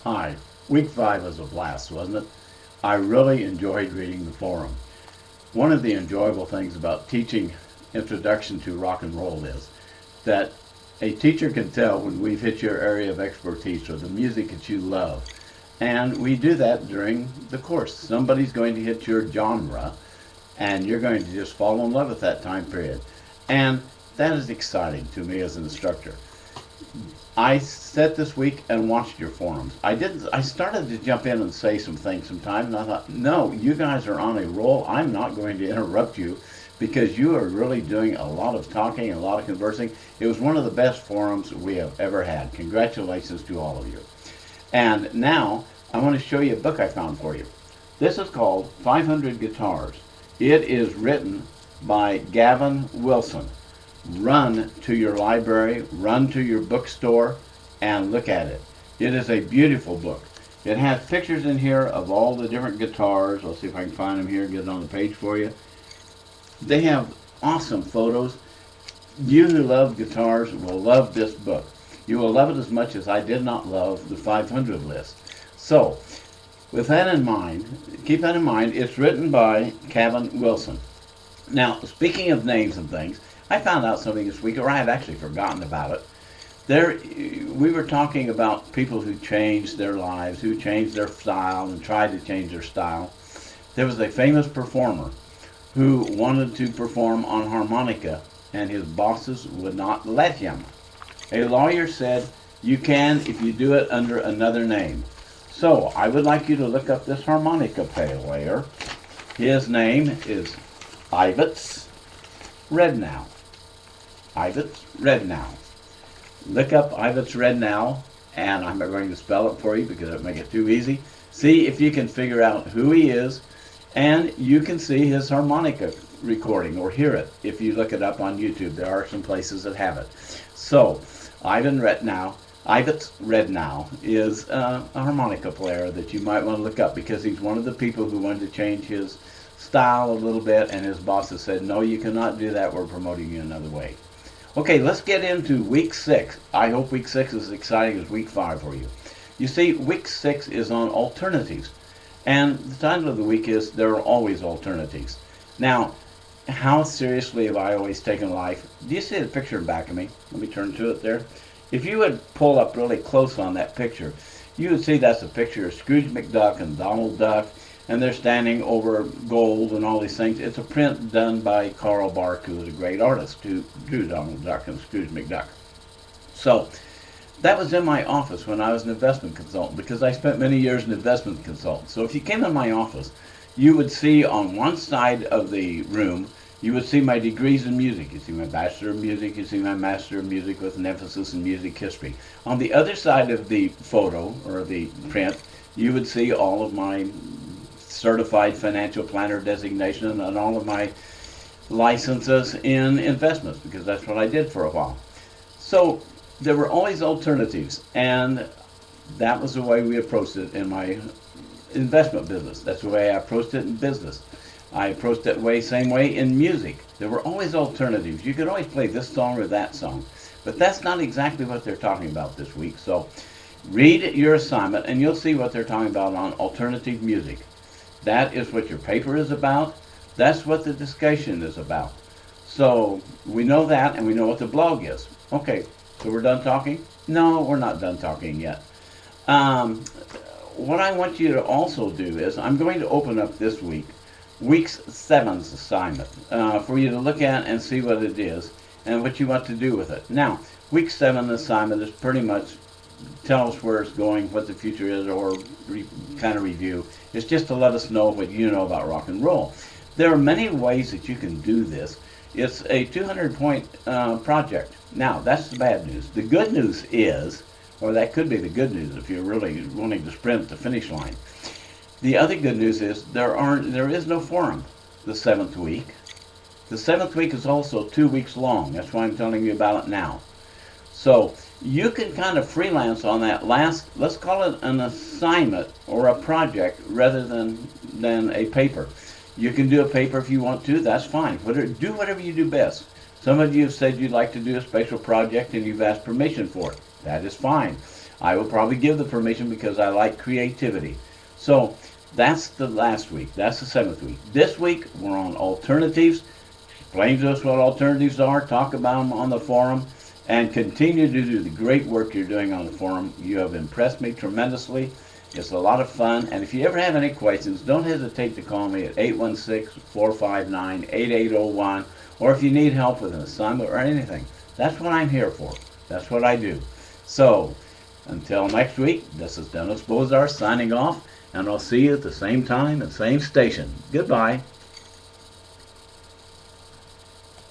Hi. Week 5 was a blast, wasn't it? I really enjoyed reading the forum. One of the enjoyable things about teaching Introduction to Rock and Roll is that a teacher can tell when we've hit your area of expertise or the music that you love. And we do that during the course. Somebody's going to hit your genre, and you're going to just fall in love with that time period. And that is exciting to me as an instructor. I sat this week and watched your forums. I started to jump in and say some things sometimes, and I thought, no, you guys are on a roll. I'm not going to interrupt you because you are really doing a lot of talking and a lot of conversing. It was one of the best forums we have ever had. Congratulations to all of you. And now I want to show you a book I found for you. This is called 500 Guitars. It is written by Gavin Wilson. Run to your library, run to your bookstore, and look at it. It is a beautiful book. It has pictures in here of all the different guitars. Let's see if I can find them here and get it on the page for you. They have awesome photos. You who love guitars will love this book. You will love it as much as I did not love the 500 list. So, with that in mind, keep that in mind, it's written by Gavin Wilson. Now, speaking of names and things, I found out something this week, or I had actually forgotten about it. We were talking about people who changed their lives, who changed their style and tried to change their style. There was a famous performer who wanted to perform on harmonica, and his bosses would not let him. A lawyer said, you can if you do it under another name. So, I would like you to look up this harmonica player. His name is Ivets Rednow. Ivets Rednow. Look up Ivets Rednow, and I'm going to spell it for you because it would make it too easy. See if you can figure out who he is, and you can see his harmonica recording or hear it if you look it up on YouTube. There are some places that have it. So, Ivets Rednow is a harmonica player that you might want to look up because he's one of the people who wanted to change his style a little bit, and his bosses said, no, you cannot do that. We're promoting you another way. Okay, let's get into week 6. I hope week 6 is as exciting as week 5 for you. You see, week 6 is on alternatives. And the title of the week is There Are Always Alternatives. Now, how seriously have I always taken life? Do you see the picture back of me? Let me turn to it there. If you would pull up really close on that picture, you would see that's a picture of Scrooge McDuck and Donald Duck, and they're standing over gold and all these things. It's a print done by Carl Bark, who was a great artist who drew Donald Duck and Scrooge McDuck. So that was in my office when I was an investment consultant, because I spent many years as an investment consultant. So if you came in my office, you would see on one side of the room, you would see my degrees in music. You see my Bachelor of Music, you see my Master of Music with an emphasis in music history. On the other side of the photo, or the print, you would see all of my certified financial planner designation and all of my licenses in investments, because that's what I did for a while. So there were always alternatives, and that was the way we approached it in my investment business. That's the way I approached it in business. I approached it same way in music. There were always alternatives. You could always play this song or that song, but that's not exactly what they're talking about this week. So read your assignment and you'll see what they're talking about on alternative music. That is what your paper is about. That's what the discussion is about. So we know that, and we know what the blog is. Okay, so we're done talking? No, we're not done talking yet. What I want you to also do is I'm going to open up this week, week 7's assignment, for you to look at and see what it is and what you want to do with it. Now, week 7 assignment is pretty much tell us where it's going, what the future is, or kind of review. It's just to let us know what you know about rock and roll. There are many ways that you can do this. It's a 200-point project. Now, that's the bad news. The good news is, or that could be the good news if you're really wanting to sprint the finish line. The other good news is there is no forum the 7th week. The 7th week is also 2 weeks long. That's why I'm telling you about it now. So you can kind of freelance on that last, let's call it an assignment or a project rather than a paper. You can do a paper if you want to, that's fine. Do whatever you do best. Some of you have said you'd like to do a special project and you've asked permission for it. That is fine. I will probably give the permission because I like creativity. So that's the last week. That's the 7th week. This week we're on alternatives. Explain to us what alternatives are. Talk about them on the forum. And continue to do the great work you're doing on the forum. You have impressed me tremendously. It's a lot of fun. And if you ever have any questions, don't hesitate to call me at 816-459-8801. Or if you need help with an assignment or anything, that's what I'm here for. That's what I do. So, until next week, this is Dennis Bozarth signing off, and I'll see you at the same time and same station. Goodbye.